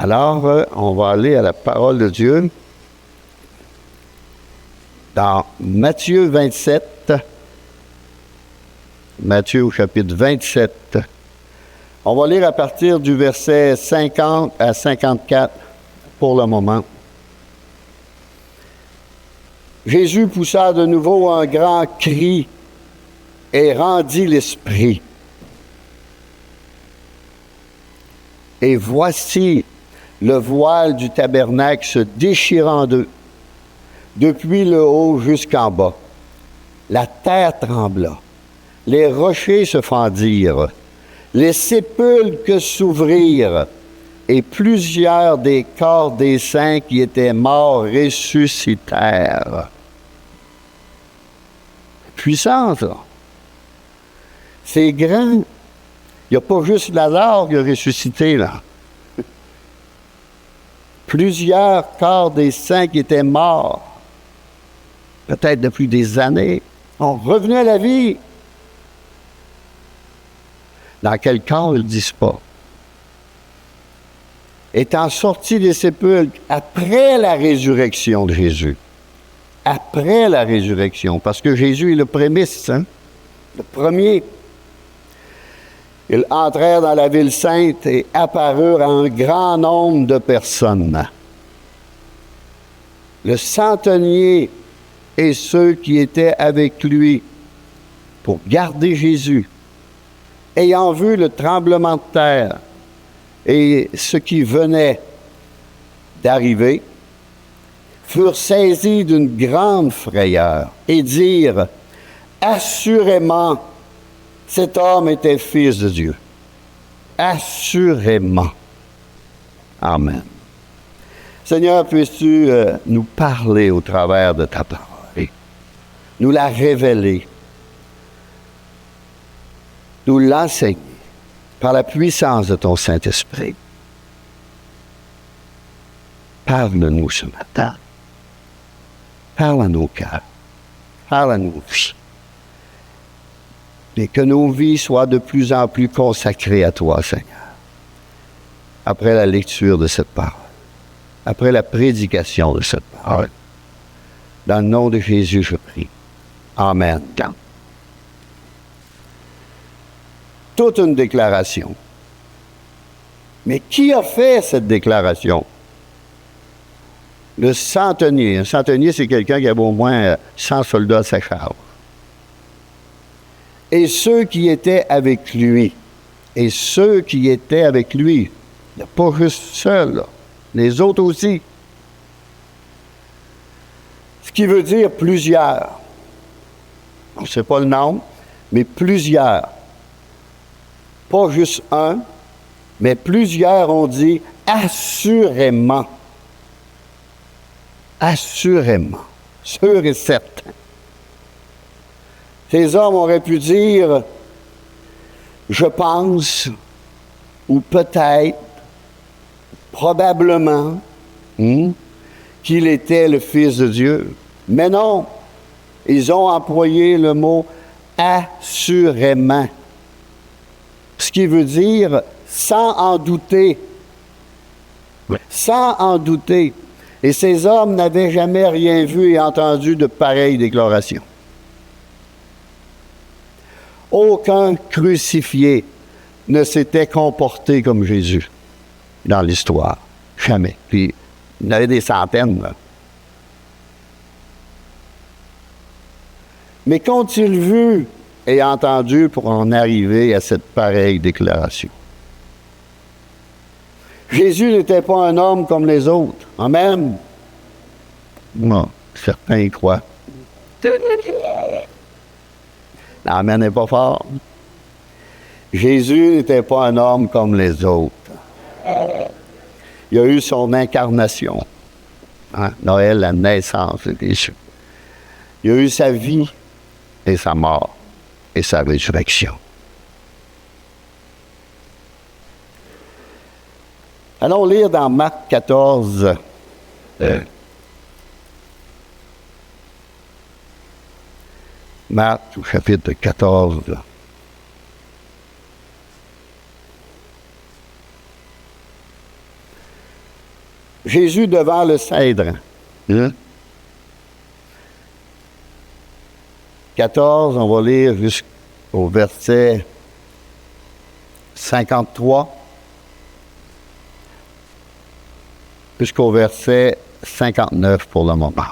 Alors, on va aller à la parole de Dieu dans Matthieu 27. Matthieu au chapitre 27. On va lire à partir du verset 50 à 54 pour le moment. Jésus poussa de nouveau un grand cri et rendit l'esprit. Et voici le voile du tabernacle se déchirant en deux, depuis le haut jusqu'en bas. La terre trembla, les rochers se fendirent, les sépulcres s'ouvrirent, et plusieurs des corps des saints qui étaient morts ressuscitèrent. Puissance, là. C'est grand. Il n'y a pas juste Lazare qui a ressuscité, là. Plusieurs corps des saints qui étaient morts, peut-être depuis des années, ont revenu à la vie. Dans quel corps, ils ne disent pas. Étant sortis des sépulcres après la résurrection de Jésus. Après la résurrection, parce que Jésus est le prémisse, hein? Le premier. Ils entrèrent dans la ville sainte et apparurent à un grand nombre de personnes. Le centenier et ceux qui étaient avec lui pour garder Jésus, ayant vu le tremblement de terre et ce qui venait d'arriver, furent saisis d'une grande frayeur et dirent, « Assurément, cet homme était fils de Dieu. » Assurément. Amen. Seigneur, puisses-tu nous parler au travers de ta parole, nous la révéler, nous l'enseigner par la puissance de ton Saint-Esprit. Parle-nous ce matin. Parle à nos cœurs. Parle à nos vies. Et que nos vies soient de plus en plus consacrées à toi, Seigneur. Après la lecture de cette parole. Après la prédication de cette parole. Dans le nom de Jésus, je prie. Amen. Toute une déclaration. Mais qui a fait cette déclaration? Le centenier. Un centenier, c'est quelqu'un qui avait au moins 100 soldats à sa charge. Et ceux qui étaient avec lui. Et ceux qui étaient avec lui. Il n'y a pas juste seul, là. Les autres aussi. Ce qui veut dire plusieurs. On ne sait pas le nombre, mais plusieurs. Pas juste un, mais plusieurs ont dit assurément. Assurément. Sûr et certain. Ces hommes auraient pu dire je pense, ou peut-être, probablement, qu'il était le Fils de Dieu. Mais non, ils ont employé le mot assurément. Ce qui veut dire sans en douter. Sans en douter. Et ces hommes n'avaient jamais rien vu et entendu de pareilles déclarations. Aucun crucifié ne s'était comporté comme Jésus dans l'histoire. Jamais. Puis, il y en avait des centaines, là. Mais qu'ont-ils vu et entendu pour en arriver à cette pareille déclaration? Jésus n'était pas un homme comme les autres. Amen. Non, certains y croient. L'amen n'est pas fort. Jésus n'était pas un homme comme les autres. Il a eu son incarnation. Hein? Noël, la naissance de Jésus. Il a eu sa vie et sa mort et sa résurrection. Allons lire dans Marc 14. Marc, au chapitre 14. Jésus devant le cèdre. 14, on va lire jusqu'au verset 53, jusqu'au verset 59 pour le moment.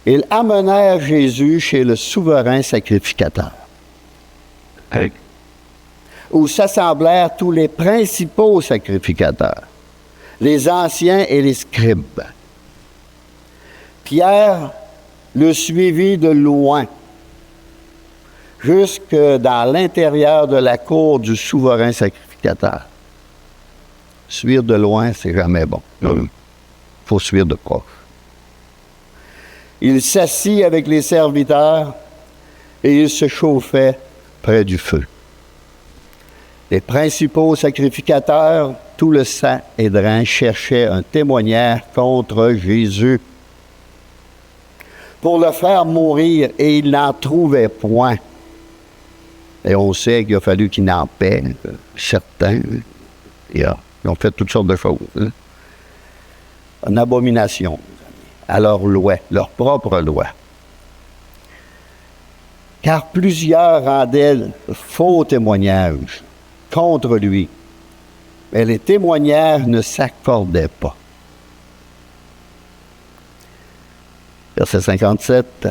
Ils amenèrent Jésus chez le souverain sacrificateur, où s'assemblèrent tous les principaux sacrificateurs, les anciens et les scribes. Pierre le suivit de loin, jusque dans l'intérieur de la cour du souverain sacrificateur. Suivre de loin, c'est jamais bon. Il faut suivre de proche. Il s'assit avec les serviteurs et il se chauffait près du feu. Les principaux sacrificateurs, tout le Sanhédrin, cherchaient un témoignage contre Jésus pour le faire mourir, et ils n'en trouvaient point. Et on sait qu'il a fallu qu'ils n'en paient, certains. Ils ont fait toutes sortes de choses. Une abomination à leur loi, leur propre loi. Car plusieurs rendaient faux témoignages contre lui, mais les témoignages ne s'accordaient pas. Verset 57.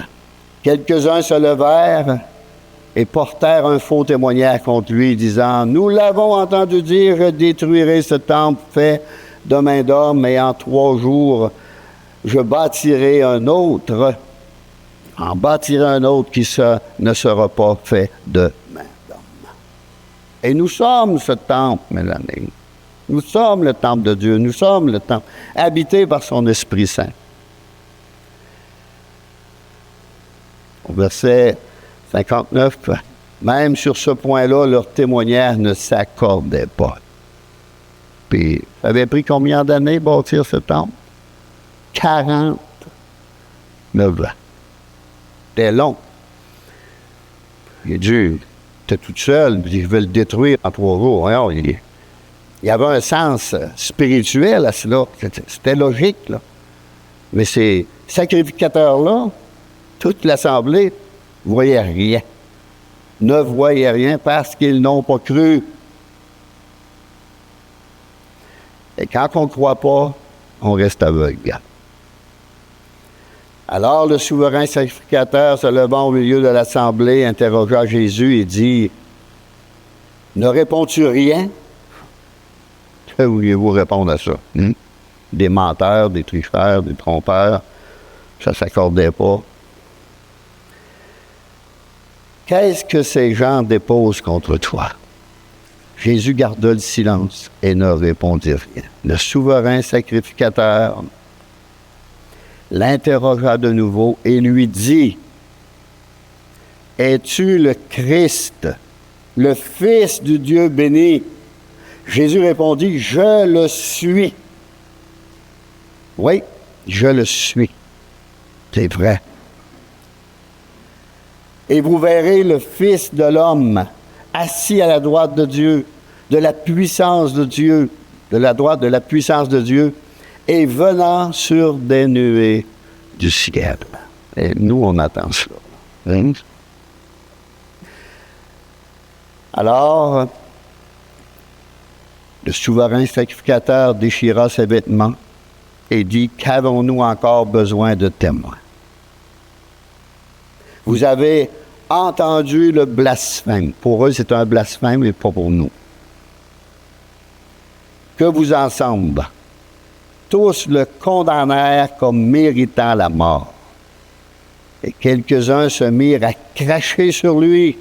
Quelques-uns se levèrent et portèrent un faux témoignage contre lui, disant: « Nous l'avons entendu dire, je détruirai ce temple fait de main d'homme, et en 3 jours, je bâtirai un autre, en bâtirai un autre qui ne sera pas fait de main d'homme. » Et nous sommes ce temple, mes amis. Nous sommes le temple de Dieu. Nous sommes le temple habité par son Esprit Saint. Au verset 59, même sur ce point-là, leur témoignage ne s'accordait pas. Puis, ça avait pris combien d'années bâtir ce temple? 49 ans. C'était long. Il a dit, t'es toute seule, je vais le détruire en 3 jours. Alors, il y avait un sens spirituel à cela. C'était logique, là. Mais ces sacrificateurs-là, toute l'assemblée, ne voyaient rien. Ne voyaient rien parce qu'ils n'ont pas cru. Et quand on ne croit pas, on reste aveugle. Alors le souverain sacrificateur, se levant au milieu de l'assemblée, interrogea Jésus et dit: « Ne réponds-tu rien? » Que vouliez-vous répondre à ça? Des menteurs, des tricheurs, des trompeurs, ça ne s'accordait pas. Qu'est-ce que ces gens déposent contre toi? Jésus garda le silence et ne répondit rien. Le souverain sacrificateur l'interrogea de nouveau et lui dit: « Es-tu le Christ, le Fils du Dieu béni? » Jésus répondit: « Je le suis. » Oui, je le suis. C'est vrai. Et vous verrez le Fils de l'homme assis à la droite de Dieu, de la puissance de Dieu, de la droite de la puissance de Dieu, et venant sur des nuées du ciel. Et nous, on attend cela. Hein? Alors, le souverain sacrificateur déchira ses vêtements et dit: « Qu'avons-nous encore besoin de témoins? Vous avez entendu le blasphème. » Pour eux, c'est un blasphème, mais pas pour nous. « Que vous ensemble, tous le condamnèrent comme méritant la mort. Et quelques-uns se mirent à cracher sur lui,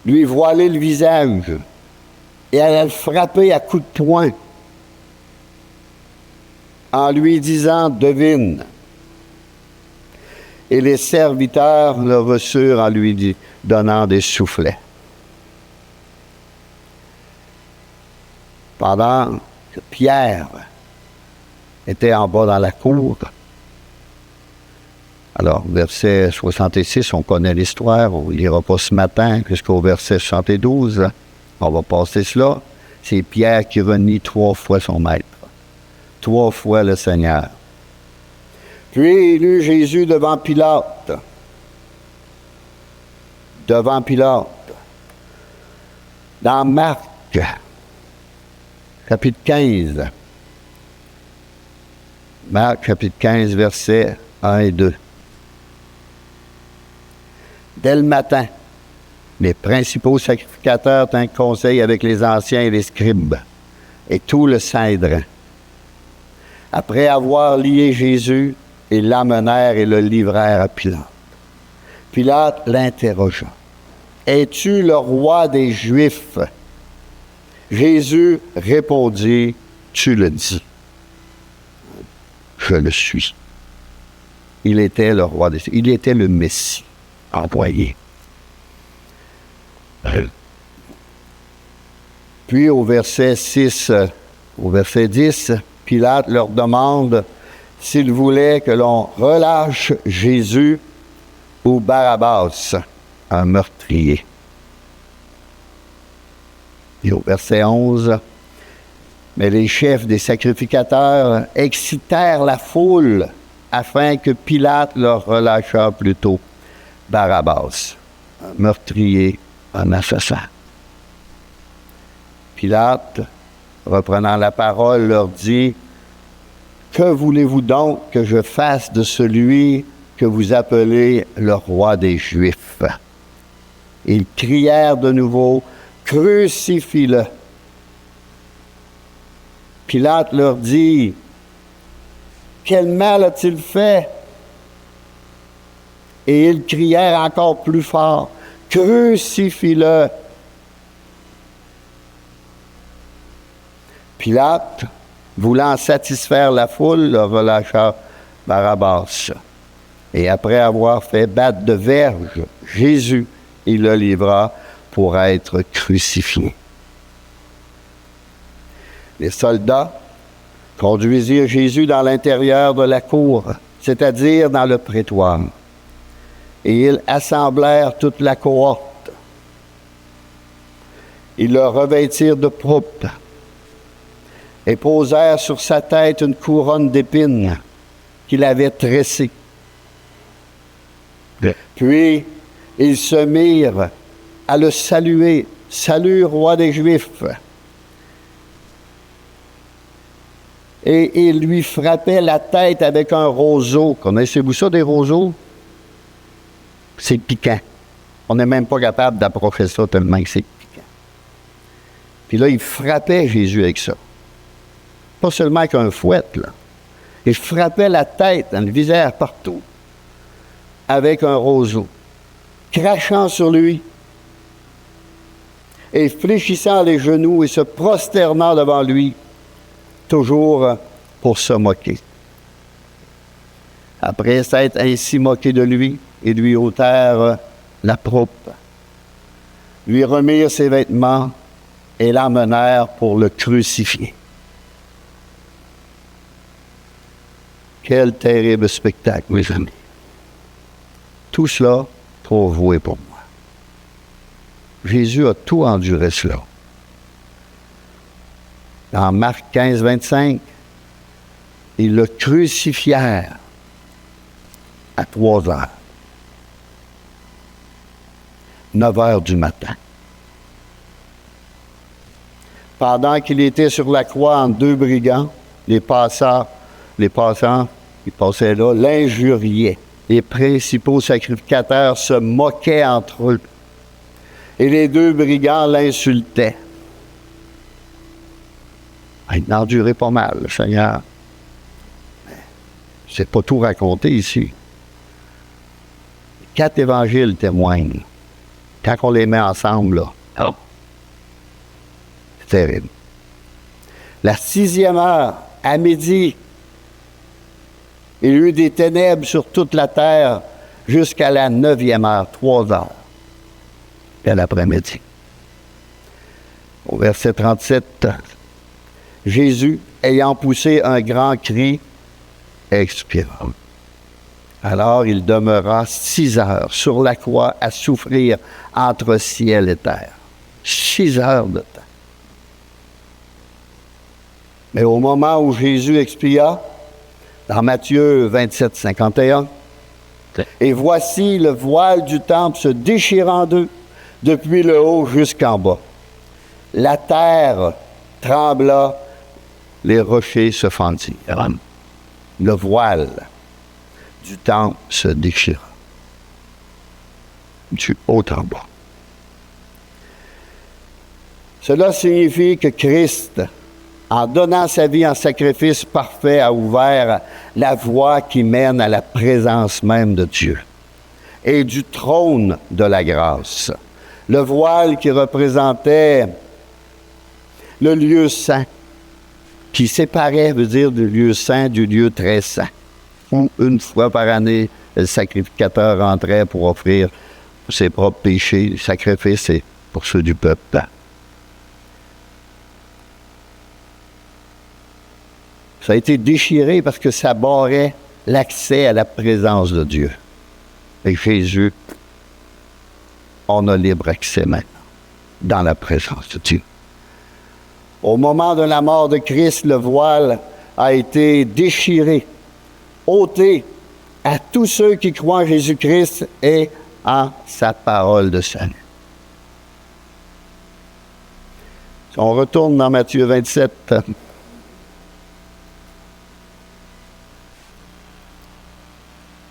lui voiler le visage et à le frapper à coups de poing en lui disant: « Devine. » Et les serviteurs le reçurent en lui donnant des soufflets. Pendant que Pierre était en bas dans la cour, alors, verset 66, on connaît l'histoire, on ne lira pas ce matin jusqu'au verset 72. On va passer cela. C'est Pierre qui renie 3 fois son maître. 3 fois le Seigneur. Puis il eut Jésus devant Pilate. Devant Pilate. Dans Marc, chapitre 15. Marc, chapitre 15, versets 1 et 2. Dès le matin, les principaux sacrificateurs tinrent conseil avec les anciens et les scribes, et tout le Sanhédrin. Après avoir lié Jésus, ils l'emmenèrent et le livrèrent à Pilate. Pilate l'interrogea. « Es-tu le roi des Juifs? » Jésus répondit, « Tu le dis. » Je le suis. Il était le roi des Juifs. Il était le Messie envoyé. Puis au verset 10, Pilate leur demande s'ils voulaient que l'on relâche Jésus ou Barabbas, un meurtrier. Et au verset 11, mais les chefs des sacrificateurs excitèrent la foule afin que Pilate leur relâchât plutôt Barabbas, un meurtrier, un assassin. Pilate, reprenant la parole, leur dit, « Que voulez-vous donc que je fasse de celui que vous appelez le roi des Juifs? » Ils crièrent de nouveau, « Crucifie-le » Pilate leur dit, « Quel mal a-t-il fait? » Et ils crièrent encore plus fort, « Crucifie-le » Pilate, voulant satisfaire la foule, le relâcha Barabbas. Et après avoir fait battre de verge Jésus, il le livra pour être crucifié. Les soldats conduisirent Jésus dans l'intérieur de la cour, c'est-à-dire dans le prétoire. Et ils assemblèrent toute la cohorte. Ils le revêtirent de pourpre et posèrent sur sa tête une couronne d'épines qu'il avait tressée. Puis, ils se mirent à le saluer. « Salut, roi des Juifs !» Et ils lui frappaient la tête avec un roseau. Connaissez-vous ça, des roseaux? C'est piquant. On n'est même pas capable d'approcher ça tellement que c'est piquant. Puis là, ils frappaient Jésus avec ça. Pas seulement avec un fouet, là. Ils frappaient la tête dans le visage partout avec un roseau, crachant sur lui et fléchissant les genoux et se prosternant devant lui, toujours pour se moquer. Après s'être ainsi moqué de lui, ils lui ôtèrent la pourpre, lui remirent ses vêtements et l'emmenèrent pour le crucifier. Quel terrible spectacle, mes amis. Tout cela pour vous et pour moi. Jésus a tout enduré cela. Dans Marc 15, 25, ils le crucifièrent à 3 heures. 9 heures du matin. Pendant qu'il était sur la croix entre 2 brigands, les passants, ils passaient là, l'injuriaient. Les principaux sacrificateurs se moquaient entre eux. Et les 2 brigands l'insultaient. Il a enduré pas mal, le Seigneur. C'est pas tout raconté ici. 4 évangiles témoignent. Quand on les met ensemble, là, c'est terrible. La 6e heure, à midi, il y eut des ténèbres sur toute la terre jusqu'à la 9e heure, 3 heures, à l'après-midi. Au verset 37, Jésus, ayant poussé un grand cri, expira. Alors il demeura 6 heures sur la croix à souffrir entre ciel et terre. 6 heures de temps. Mais au moment où Jésus expia, dans Matthieu 27, 51, et voici le voile du temple se déchire en deux, depuis le haut jusqu'en bas. La terre trembla, les rochers se fendirent. Le voile du temple se déchira, du haut en bas. Cela signifie que Christ, en donnant sa vie en sacrifice parfait, a ouvert la voie qui mène à la présence même de Dieu et du trône de la grâce. Le voile qui représentait le lieu saint, qui séparait, veut dire, du lieu saint du lieu très saint, où une fois par année, le sacrificateur rentrait pour offrir ses propres péchés, le sacrifice et pour ceux du peuple. Ça a été déchiré parce que ça barrait l'accès à la présence de Dieu. Et Jésus, on a libre accès maintenant dans la présence de Dieu. Au moment de la mort de Christ, le voile a été déchiré, ôté à tous ceux qui croient en Jésus-Christ et en sa parole de salut. Si on retourne dans Matthieu 27,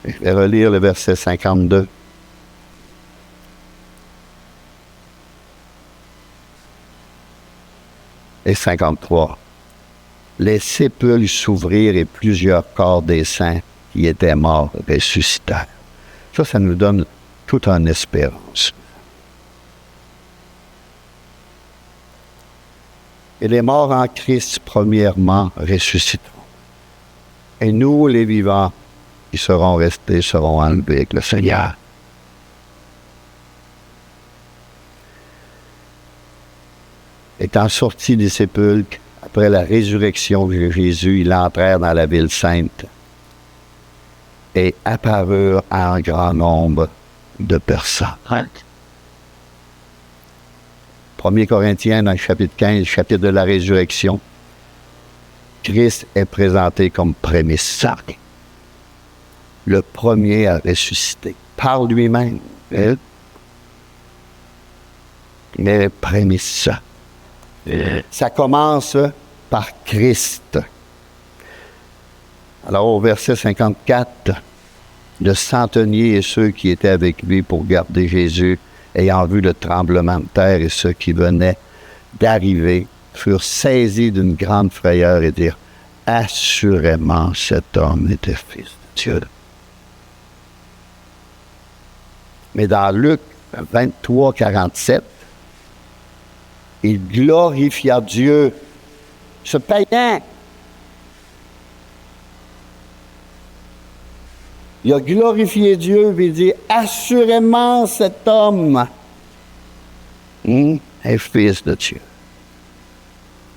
je vais relire le verset 52. Et 53. Les sépulcres s'ouvrirent et plusieurs corps des saints qui étaient morts ressuscitèrent. Ça nous donne toute une espérance. Et les morts en Christ, premièrement, ressusciteront. Et nous, les vivants, qui seront restés, seront enlevés avec le Seigneur. Étant sortis des sépulcres, après la résurrection de Jésus, ils entrèrent dans la ville sainte et apparurent à un grand nombre de personnes. 1 Corinthiens, dans le chapitre 15, chapitre de la résurrection, Christ est présenté comme prémisse. Le premier à ressusciter par lui-même. Il est prémisse. Ça commence par Christ. Alors au verset 54, le centenier et ceux qui étaient avec lui pour garder Jésus, ayant vu le tremblement de terre et ceux qui venaient d'arriver, furent saisis d'une grande frayeur et dirent, assurément cet homme était fils de Dieu. Mais dans Luc 23, 47, il glorifia Dieu, ce païen. Il a glorifié Dieu et il dit, assurément cet homme est fils de Dieu.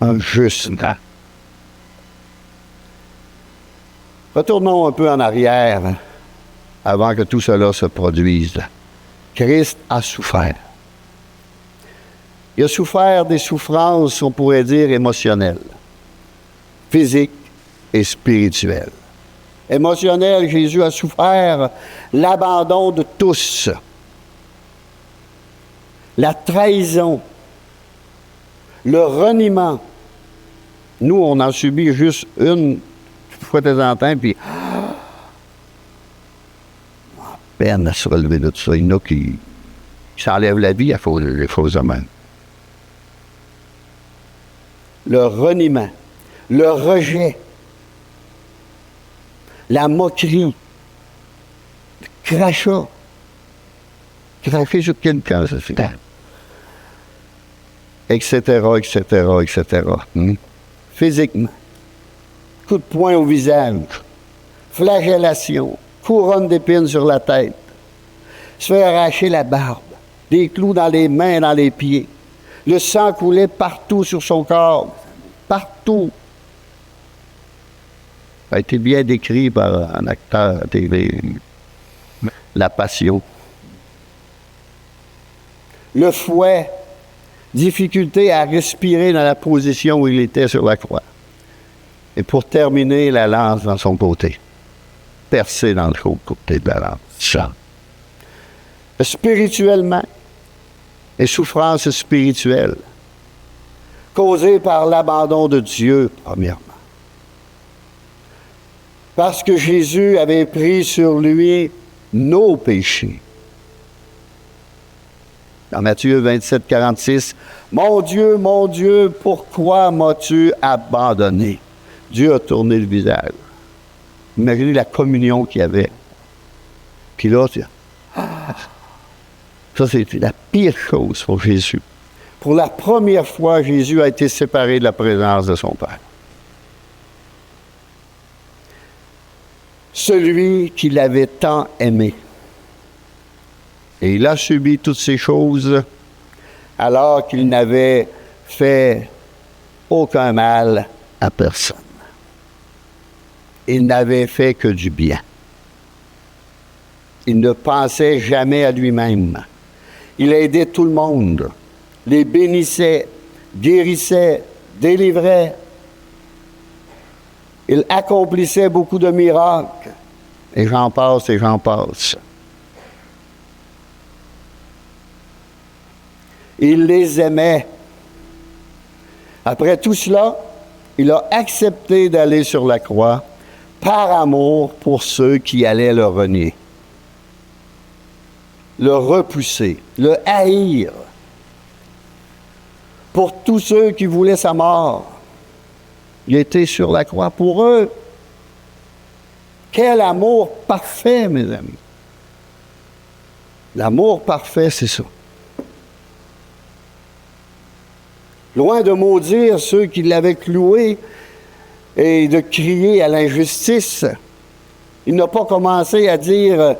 Un juste. Retournons un peu en arrière avant que tout cela se produise. Christ a souffert. Il a souffert des souffrances, on pourrait dire, émotionnelles, physiques et spirituelles. Émotionnel, Jésus a souffert l'abandon de tous, la trahison, le reniement. Nous, on en subit juste une fois de temps en temps, puis peine à se relever de tout ça. Il y en a qui s'enlèvent la vie à les faux hommes. Le reniement, le rejet, la moquerie, le crachat. Cracher sur quelqu'un, ça fait. Etc., etc., etc. Physiquement. Coup de poing au visage. Flagellation. Couronne d'épines sur la tête. Se faire arracher la barbe. Des clous dans les mains et dans les pieds. Le sang coulait partout sur son corps. Partout. Ça a été bien décrit par un acteur à TV. La passion. Le fouet, difficulté à respirer dans la position où il était sur la croix. Et pour terminer, la lance dans son côté, percée dans le côté de la lance. Spirituellement, les souffrances spirituelles, causées par l'abandon de Dieu, premièrement. Parce que Jésus avait pris sur lui nos péchés. Dans Matthieu 27, 46, « Mon Dieu, pourquoi m'as-tu abandonné? » Dieu a tourné le visage. Imaginez la communion qu'il y avait. Puis là, ça, c'était la pire chose pour Jésus. Pour la première fois, Jésus a été séparé de la présence de son Père. Celui qui l'avait tant aimé. Et il a subi toutes ces choses alors qu'il n'avait fait aucun mal à personne. Il n'avait fait que du bien. Il ne pensait jamais à lui-même. Il aidait tout le monde, les bénissait, guérissait, délivrait. Il accomplissait beaucoup de miracles. Et j'en passe et j'en passe. Il les aimait. Après tout cela, il a accepté d'aller sur la croix par amour pour ceux qui allaient le renier, le repousser, le haïr. Pour tous ceux qui voulaient sa mort, il était sur la croix pour eux. Quel amour parfait, mes amis. L'amour parfait, c'est ça. Loin de maudire ceux qui l'avaient cloué et de crier à l'injustice, il n'a pas commencé à dire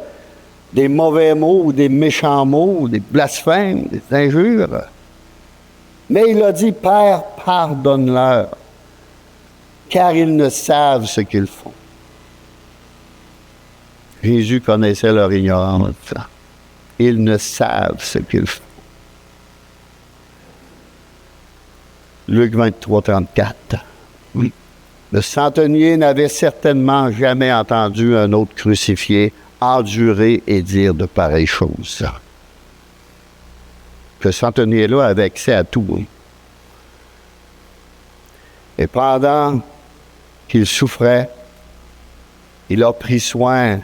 des mauvais mots, des méchants mots, des blasphèmes, des injures. Mais il a dit, « Père, pardonne-leur, car ils ne savent ce qu'ils font. » Jésus connaissait leur ignorance. Ils ne savent ce qu'ils font. Luc 23, 34. Oui. Le centenier n'avait certainement jamais entendu un autre crucifié endurer et dire de pareilles choses. Ce centenier-là avait accès à tout. Oui. Et pendant qu'il souffrait, il a pris soin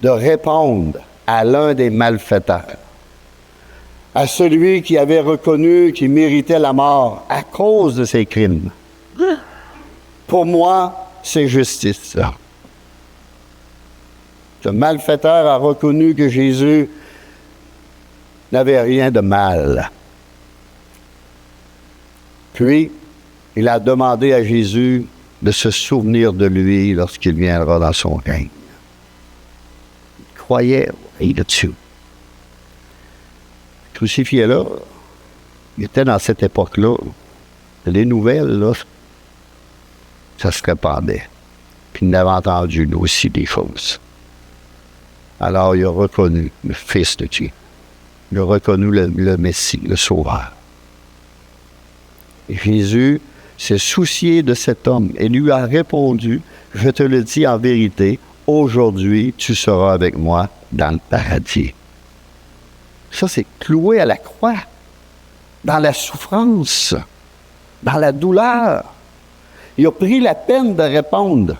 de répondre à l'un des malfaiteurs, à celui qui avait reconnu qu'il méritait la mort à cause de ses crimes. Pour moi, c'est justice. Ce malfaiteur a reconnu que Jésus n'avait rien de mal. Puis, il a demandé à Jésus de se souvenir de lui lorsqu'il viendra dans son règne. Il croyait là-dessus. Crucifié là, il était dans cette époque-là. Les nouvelles, là, ça se répandait. Puis il avait entendu, nous aussi, des choses. Alors, il a reconnu le Fils de Dieu. Il a reconnu le Messie, le Sauveur. Et Jésus s'est soucié de cet homme et lui a répondu, « Je te le dis en vérité, aujourd'hui, tu seras avec moi dans le paradis. » Ça, c'est cloué à la croix, dans la souffrance, dans la douleur. Il a pris la peine de répondre.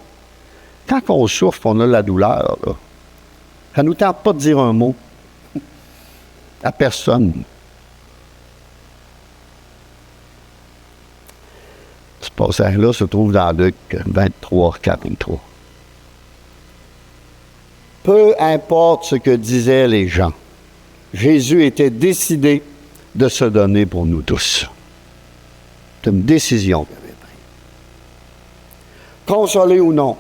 Quand on souffre, on a la douleur, là. Ça ne nous tente pas de dire un mot à personne. Ce passage-là se trouve dans Luc 23, 43. Peu importe ce que disaient les gens, Jésus était décidé de se donner pour nous tous. C'est une décision qu'il avait prise. Consolé ou non,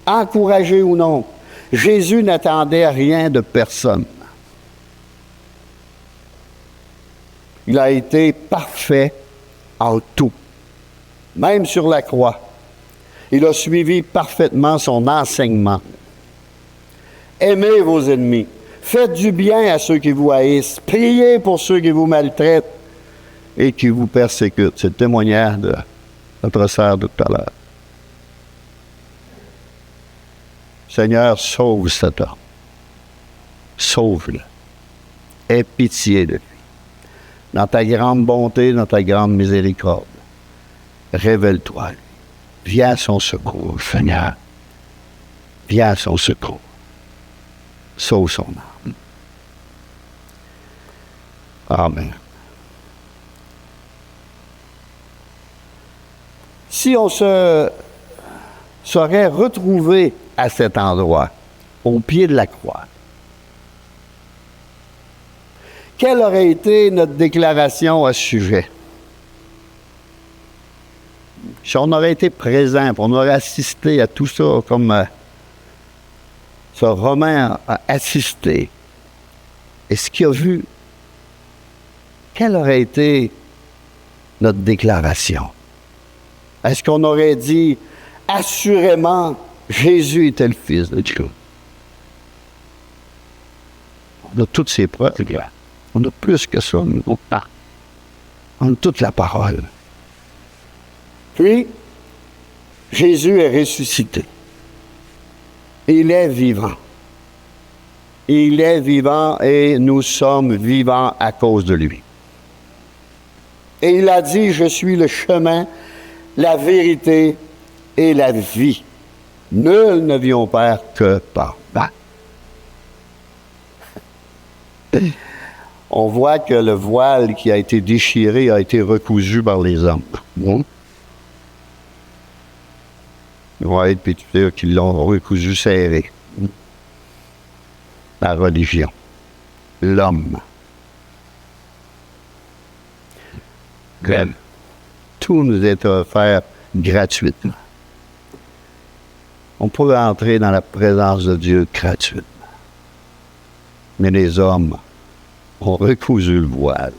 encouragé ou non, Jésus n'attendait rien de personne. Il a été parfait en tout, même sur la croix. Il a suivi parfaitement son enseignement. Aimez vos ennemis. Faites du bien à ceux qui vous haïssent. Priez pour ceux qui vous maltraitent. et qui vous persécutent. C'est le témoignage de notre sœur de tout à l'heure. Seigneur, sauve cet homme. Sauve-le. Aie pitié de lui. Dans ta grande bonté, dans ta grande miséricorde, révèle-toi. Viens à son secours, Seigneur. Viens à son secours. Sauve son âme. Amen. Si on se serait retrouvé à cet endroit, au pied de la croix, quelle aurait été notre déclaration à ce sujet? Si on aurait été présent, on aurait assisté à tout ça comme ce Romain a assisté, et ce qu'il a vu, quelle aurait été notre déclaration? Est-ce qu'on aurait dit, assurément, Jésus était le Fils de Dieu? On a toutes ces preuves. On a plus que ça. On a toute la parole. Puis, Jésus est ressuscité. Il est vivant. Il est vivant et nous sommes vivants à cause de lui. Et il a dit, je suis le chemin, la vérité et la vie. Nul ne vient au Père que par moi. On voit que le voile qui a été déchiré a été recousu par les hommes. Bon. Oui, puis tu sais qu'ils l'ont recousu serré. La religion. L'homme. Tout nous est offert gratuitement. On peut entrer dans la présence de Dieu gratuitement. Mais les hommes ont recousu le voile,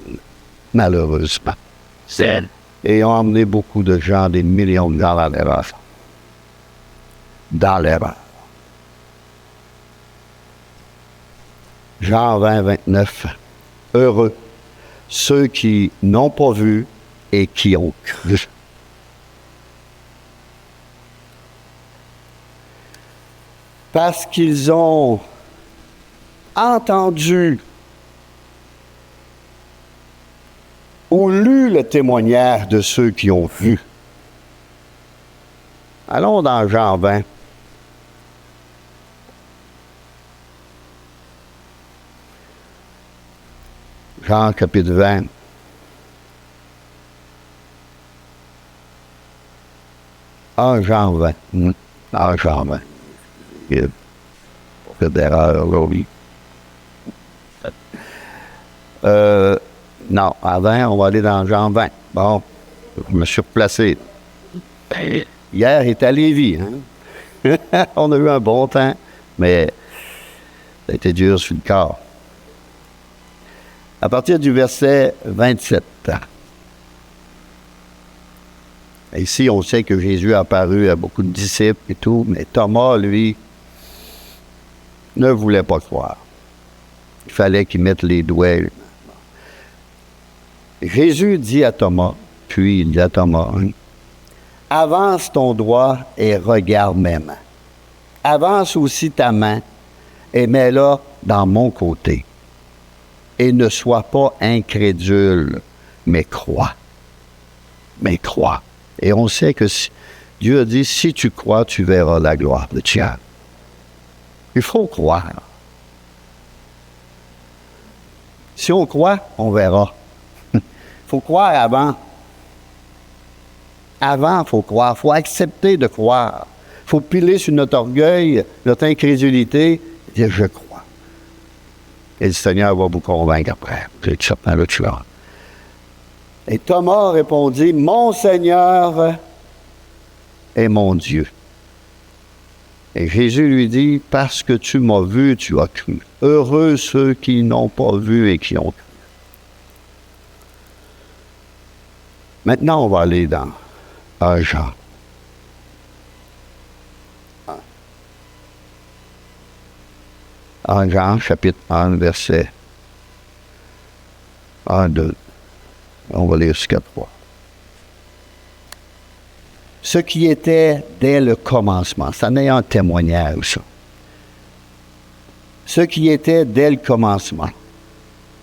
malheureusement. Et ont emmené beaucoup de gens, des millions de gens dans l'erreur. Dans l'erreur. Jean 20, 29. Heureux ceux qui n'ont pas vu et qui ont cru. Parce qu'ils ont entendu ou lu le témoignage de ceux qui ont vu. Allons dans Jean 20. Jean chapitre 20. Jean 20. Jean 20. Il n'y a pas d'erreur, là, oui. Non, à 20, on va aller dans Jean 20. Bon, je me suis replacé. Hier, il était à Lévis. Hein? On a eu un bon temps, mais ça a été dur sur le corps. À partir du verset 27. Ici, on sait que Jésus a apparu à beaucoup de disciples et tout, mais Thomas, lui, ne voulait pas croire. Il fallait qu'il mette les doigts. Jésus dit à Thomas, puis il dit à Thomas, avance ton doigt et regarde mes mains. Avance aussi ta main et mets-la dans mon côté. Et ne sois pas incrédule, mais crois. Mais crois. Et on sait que Dieu a dit, si tu crois, tu verras la gloire de Dieu. Il faut croire. Si on croit, on verra. Il faut croire avant. Avant, il faut croire. Il faut accepter de croire. Il faut piler sur notre orgueil, notre incrédulité, et dire, je crois. Et le Seigneur va vous convaincre après. Et Thomas répondit, mon Seigneur est mon Dieu. Et Jésus lui dit, parce que tu m'as vu, tu as cru. Heureux ceux qui n'ont pas vu et qui ont cru. Maintenant, on va aller dans 1 Jean. Jean, chapitre 1, verset 1, 2. On va lire jusqu'à 3. Ce qui était dès le commencement, ça n'est un témoignage, ça. Ce qui était dès le commencement,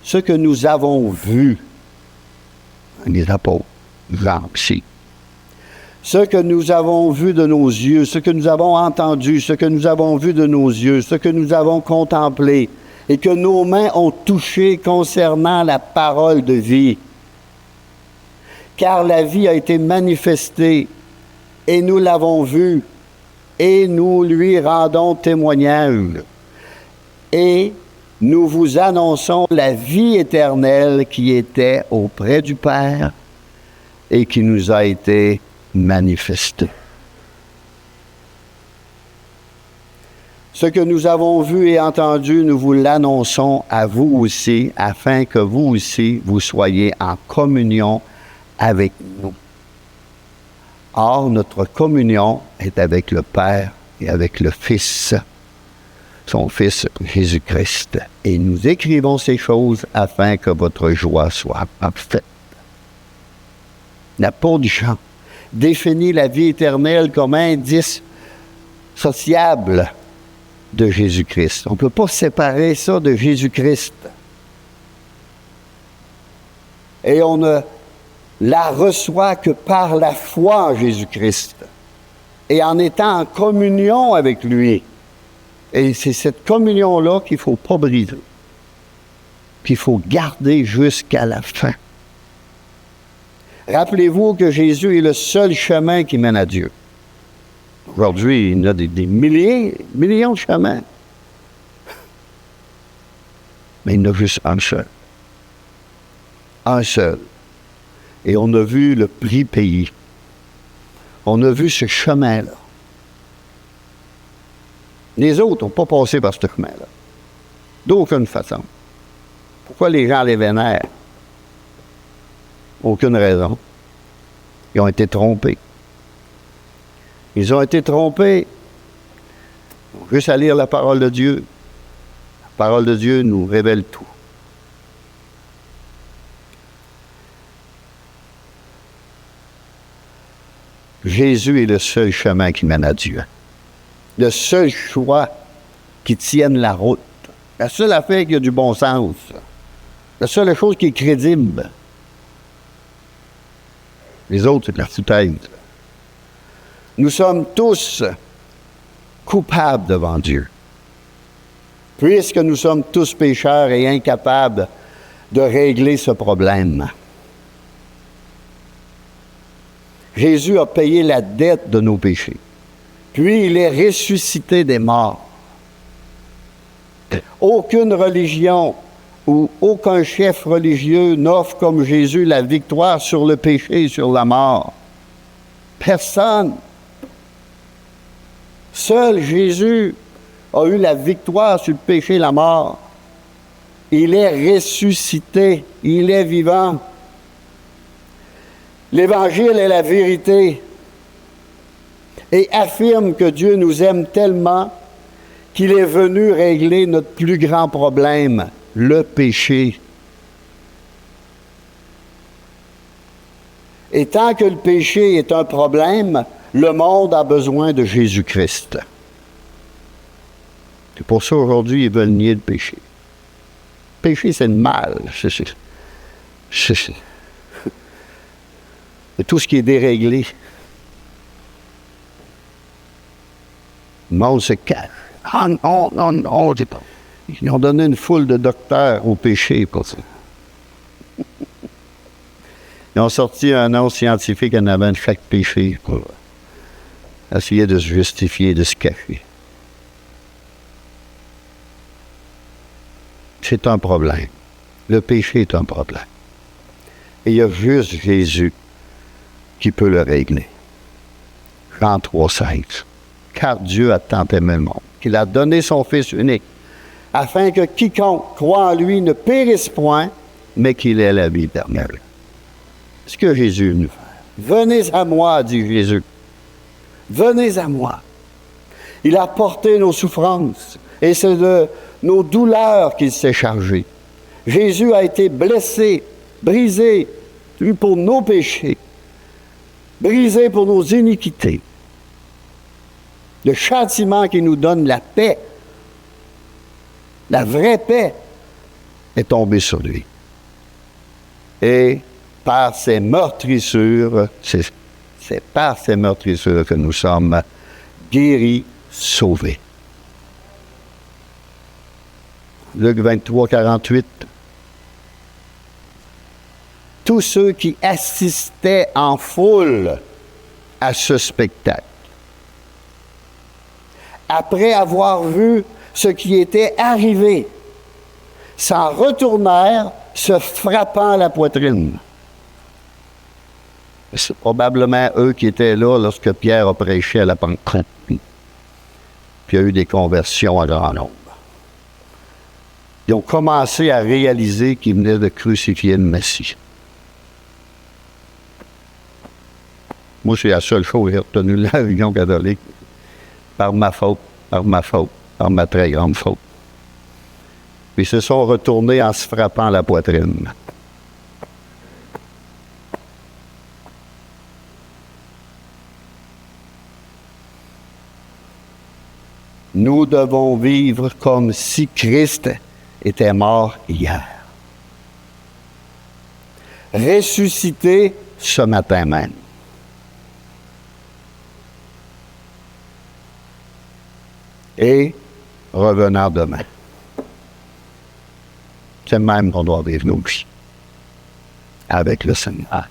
ce que nous avons vu, les apôtres, Jean aussi, ce que nous avons vu de nos yeux, ce que nous avons entendu, ce que nous avons vu de nos yeux, ce que nous avons contemplé, et que nos mains ont touché concernant la parole de vie. Car la vie a été manifestée, et nous l'avons vue, et nous lui rendons témoignage. Et nous vous annonçons la vie éternelle qui était auprès du Père et qui nous a été manifestée. Ce que nous avons vu et entendu, nous vous l'annonçons à vous aussi, afin que vous aussi, vous soyez en communion avec nous. Or, notre communion est avec le Père et avec le Fils, son Fils Jésus-Christ. Et nous écrivons ces choses afin que votre joie soit parfaite. L'apôtre Jean définit la vie éternelle comme indice sociable de Jésus-Christ. On ne peut pas séparer ça de Jésus-Christ. Et on ne la reçoit que par la foi en Jésus-Christ et en étant en communion avec lui. Et c'est cette communion-là qu'il ne faut pas briser, qu'il faut garder jusqu'à la fin. Rappelez-vous que Jésus est le seul chemin qui mène à Dieu. Aujourd'hui, il y a des millions de chemins. Mais il y en a juste un seul. Un seul. Et on a vu le prix payé. On a vu ce chemin-là. Les autres n'ont pas passé par ce chemin-là. D'aucune façon. Pourquoi les gens les vénèrent? Aucune raison. Ils ont été trompés. Ils ont été trompés. Juste à lire la parole de Dieu. La parole de Dieu nous révèle tout. Jésus est le seul chemin qui mène à Dieu. Le seul choix qui tienne la route. La seule affaire qui a du bon sens. La seule chose qui est crédible. Les autres, c'est de la foutaise. Nous sommes tous coupables devant Dieu. Puisque nous sommes tous pécheurs et incapables de régler ce problème. Jésus a payé la dette de nos péchés. Puis il est ressuscité des morts. Aucune religion ou aucun chef religieux n'offre comme Jésus la victoire sur le péché et sur la mort. Personne. Seul Jésus a eu la victoire sur le péché et la mort. Il est ressuscité. Il est vivant. L'Évangile est la vérité et affirme que Dieu nous aime tellement qu'il est venu régler notre plus grand problème, le péché. Et tant que le péché est un problème, le monde a besoin de Jésus-Christ. C'est pour ça aujourd'hui, ils veulent nier le péché. Le péché, c'est le mal. C'est tout ce qui est déréglé. Le monde se cache. Ah non, non, non, c'est pas. Ils ont donné une foule de docteurs au péché pour ça. Ils ont sorti un nom scientifique en avant de chaque péché pour essayer de se justifier, de se cacher. C'est un problème. Le péché est un problème. Et il y a juste Jésus qui peut le régler. Jean 3,16. Car Dieu a tant aimé le monde, qu'il a donné son Fils unique, afin que quiconque croit en lui ne périsse point, mais qu'il ait la vie éternelle. C'est ce que Jésus est venu faire. Venez à moi, dit Jésus. Venez à moi. Il a porté nos souffrances, et c'est de nos douleurs qu'il s'est chargé. Jésus a été blessé, brisé, pour nos péchés, brisé pour nos iniquités. Le châtiment qui nous donne la paix, la vraie paix, est tombé sur lui. Et par ses meurtrissures, c'est par ces meurtrissures que nous sommes guéris, sauvés. Luc 23, 48. Tous ceux qui assistaient en foule à ce spectacle, après avoir vu ce qui était arrivé, s'en retournèrent, se frappant la poitrine. C'est probablement eux qui étaient là lorsque Pierre a prêché à la Pentecôte. Puis il y a eu des conversions à grand nombre. Ils ont commencé à réaliser qu'ils venaient de crucifier le Messie. Moi, c'est la seule chose que j'ai retenue de la religion catholique. Par ma faute, par ma très grande faute. Puis ils se sont retournés en se frappant la poitrine. Nous devons vivre comme si Christ était mort hier. Ressuscité ce matin même. Et revenant demain. C'est même qu'on doit vivre nos vies avec le Seigneur.